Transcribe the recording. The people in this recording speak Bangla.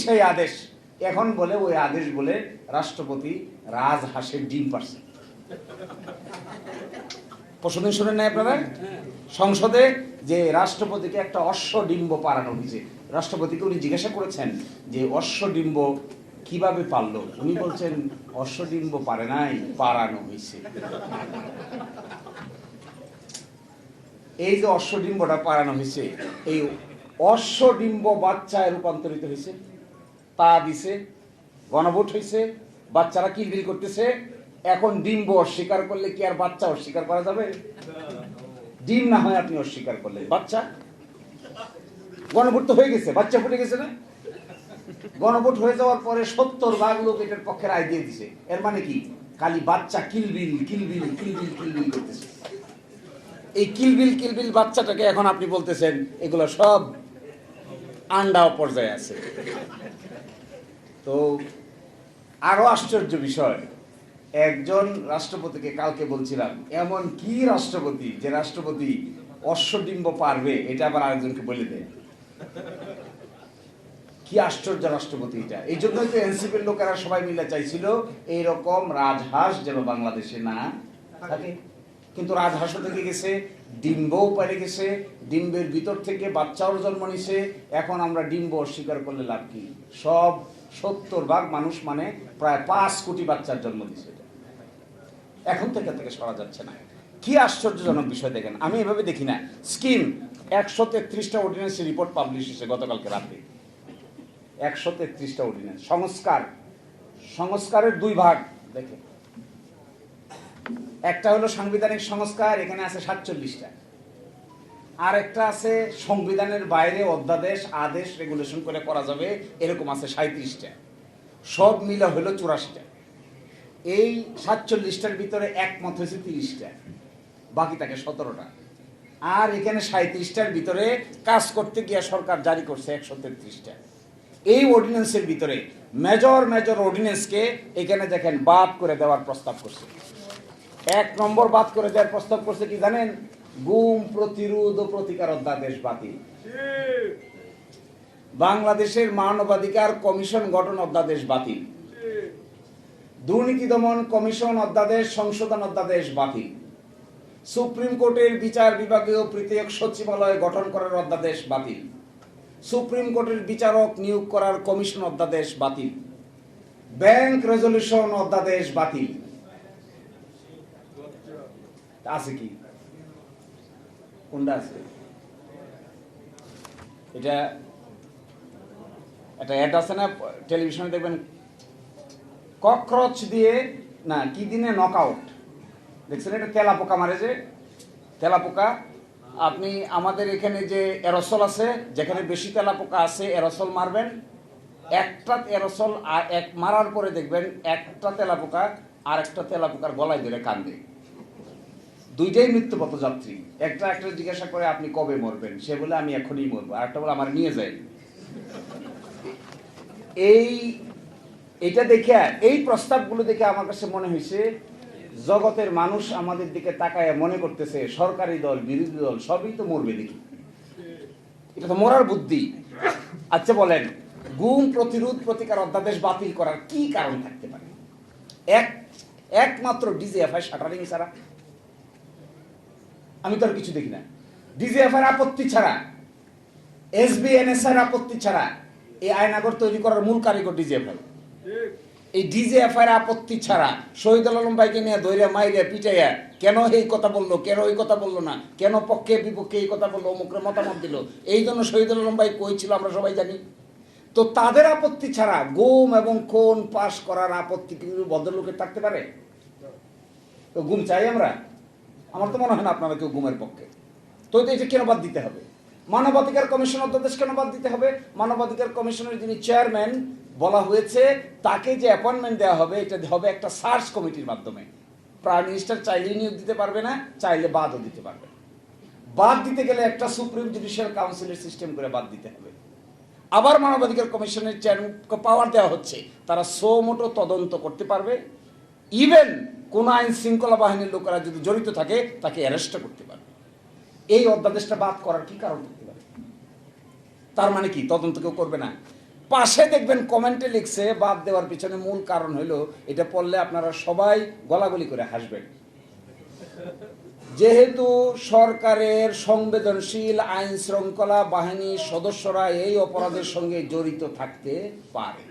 সেই আদেশ, এখন বলে ওই আদেশ বলে রাষ্ট্রপতি রাজহাঁসের ডিম পারছে। প্রশ্ন শুনেন নাই আপনারা? সংসদে যে রাষ্ট্রপতিকে একটা অশ্বডিম্ব পারানো হয়েছে, রাষ্ট্রপতিকে উনি জিজ্ঞাসা করেছেন যে অশ্বডিম্ব কিভাবে পারলো, উনি বলছেন অশ্বডিম্ব পারে নাই, পারানো হয়েছে। এই যে অশ্বডিম্বটা পারানো হয়েছে, এই অশ্বডিম্ব বাচ্চায় রূপান্তরিত হয়েছে, তা দিছে, গণভোট হয়েছে, বাচ্চারা কিলবিল করতেছে। এখন ডিম্ব অস্বীকার করলে কি আর বাচ্চা অস্বীকার করা যাবে? ডিম না হয় আপনি অস্বীকার করলেন, বাচ্চা গণভোট তো হয়ে গেছে, বাচ্চা ফুটে গেছে না? গণভোট হয়ে যাওয়ার পরে 70% লোক এটার পক্ষে রায় দিয়ে দিছে। এর মানে কি? খালি বাচ্চা কিলবিল কিলবিল কিলবিল কিলবিল করতেছে। এই কিলবিল কিলবিল বাচ্চাটাকে এখন আপনি বলতেছেন এগুলো সব আন্ডা পর্যায়ে আছে। তো আরো আশ্চর্য বিষয়, একজন রাষ্ট্রপতিকে কালকে বলছিলাম, এমন কি রাষ্ট্রপতি যে রাষ্ট্রপতি অশ্বডিম্ব পারবে, এটা আবার আরেকজনকে বলে দেয়। কি আশ্চর্য রাষ্ট্রপতি এটা! এই জন্যই তো এনসিপির লোকেরা সবাই মিলে চাইছিল এইরকম রাজহাঁস যেন বাংলাদেশে না থাকে। কিন্তু রাজহাঁসও থেকে গেছে, ডিম্বও পারে গেছে, ডিম্বের ভিতর থেকে বাচ্চাও জন্ম নিছে। এখন আমরা ডিম্ব অস্বীকার করলে লাভ কি? সব 70% মানুষ মানে প্রায় 5 কোটি বাচ্চার জন্ম দিছে। এখন থেকে সরা যাচ্ছে না। কি আশ্চর্যজনক বিষয় দেখেন, আমি এভাবে দেখি না। স্কিম 133টা অর্ডিন্যান্সের রিপোর্ট পাবলিশ হয়েছে গতকালকে রাতে। 133টা অর্ডিন্যান্স। সংস্কারের 2 ভাগ দেখেন, একটা হলো সাংবিধানিক সংস্কার, এখানে আছে 47টা, আর একটা আছে সংবিধানের বাইরে অধ্যাদেশ, আদেশ, রেগুলেশন করে করা যাবে, এরকম আছে 37টা। সব মিলে হলো 84টা। এই 47টার ভিতরে একমত হয়েছে 30টা, বাকি থাকে 17টা। আর এখানে 37টার ভিতরে কাজ করতে গিয়ে সরকার জারি করছে 133টা। এই অর্ডিন্যান্সের ভিতরে মেজর অর্ডিন্যান্সকে এখানে দেখেন বাদ করে দেওয়ার প্রস্তাব করছে। 1 নম্বর বাদ করে দেওয়ার প্রস্তাব করছে কি জানেন? গুম প্রতিরোধ ও প্রতিকার অধ্যাদেশ বাতিল, বাংলাদেশের মানবাধিকার কমিশন গঠন অধ্যাদেশ বাতিল, দুর্নীতি দমন কমিশন অধ্যাদেশ সংশোধন অধ্যাদেশ বাতিল, সুপ্রিম কোর্টের বিচার বিভাগীয় পৃথক সচিবালয় গঠন করার অধ্যাদেশ বাতিল, সুপ্রিম কোর্টের বিচারক নিয়োগ করার কমিশন অধ্যাদেশ বাতিল, ব্যাংক রেজলিউশন অধ্যাদেশ বাতিল। আছে কি? কোনটা আছে? এটা একটা অ্যাড আছে না টেলিভিশনে, দেখবেন ককরোচ দিয়ে না কি দিনে নকআউট, দেখছেন? এটা তেলাপোকা মারে, যে তেলাপোকা, আপনি আমাদের এখানে যে এরোসল আছে, যেখানে বেশি তেলাপোকা আছে এরোসল মারবেন, একটা এরোসল আর এক মারার পরে দেখবেন একটা তেলাপোকা আর একটা তেলাপোকার গলায় ধরে কান্দে। দুইটাই মৃত্যুপথ যাত্রী। একটা জিজ্ঞাসা করে আপনি কবে মরবেন, সে বলে আমি এখনই মরবো, আর একটা বলে আমার নিয়ে যাই। এইটা দেখে, এই প্রস্তাবগুলো দেখে আমার কাছে মনে হয়েছে জগতের মানুষ আমাদের দিকে তাকায় মনে করতেছে সরকারি দল বিরোধী দল সবই তো মরবে দেখি, এটা তো মরার বুদ্ধি। আচ্ছা বলেন, গুম প্রতিরোধ প্রতিকার অধ্যাদেশ বাতিল করার কি কারণ থাকতে পারে? একমাত্র ডিজিএফআই শাটারিং ছাড়া আমি তো আর কিছু দেখি না। ডিজিএফআই আপত্তি ছাড়া, এসবিএনএস এর আপত্তি ছাড়া এই আইনাগর তৈরি করার মূল কারিগর ডিজিএফআই। এই ডিজিএফআই এর আপত্তি ছাড়া শহীদুল আলম ভাইকে নিয়ে দইরা মাইরা পিটাইয়া কেন এই কথা বললো, কেন ওই কথা বললো না, কেন পক্ষে বিপক্ষে এই কথা বললো, অমুকের মতামত দিল, এই জন্য শহীদুল আলম ভাই কই ছিল আমরা সবাই জানি। তো তাদের আপত্তি ছাড়া গুম এবং খুন পাশ করার আপত্তি কিন্তু ভদ্রলোকের থাকতে পারে? তো গুম চাই আমরা? আমার তো মনে হয় না আপনারা কেউ গুমের পক্ষে। তো এটা কেন বাদ দিতে হবে? মানবাধিকার কমিশন অধ্যাদেশ কেন বাদ দিতে হবে? মানবাধিকার কমিশনের যিনি চেয়ারম্যান বলা হয়েছে তাকে যে অ্যাপয়েন্টমেন্ট দেওয়া হবে, এটা হবে একটা সার্চ কমিটির মাধ্যমে। প্রাইম মিনিস্টার চাইলেই নিয়োগ দিতে পারবে না, চাইলে বাদও দিতে পারবে। বাদ দিতে গেলে একটা সুপ্রিম জুডিশিয়াল কাউন্সিলের সিস্টেম করে বাদ দিতে হবে। আবার মানবাধিকার কমিশনের চেয়ারম্যানকে পাওয়ার দেওয়া হচ্ছে, তারা সো মোটো তদন্ত করতে পারবে, ইভেন কোন আইন শৃঙ্খলা বাহিনীর লোকেরা যদি জড়িত থাকে তাকে অ্যারেস্ট করতে পারবে। এই অধ্যাদেশটা বাদ করার কি কারণ থাকতে পারে? তার মানে কি তদন্ত কেউ করবে না? পাশে দেখবেন কমেন্টে লিখছে বাদ দেওয়ার পিছনে মূল কারণ হলো, এটা পড়লে আপনারা সবাই গলাগলি করে হাসবেন। যেহেতু সরকারের সংবেদনশীল আইন শৃঙ্খলা বাহিনীর সদস্যরা এই অপরাধের সঙ্গে জড়িত থাকতে পারে।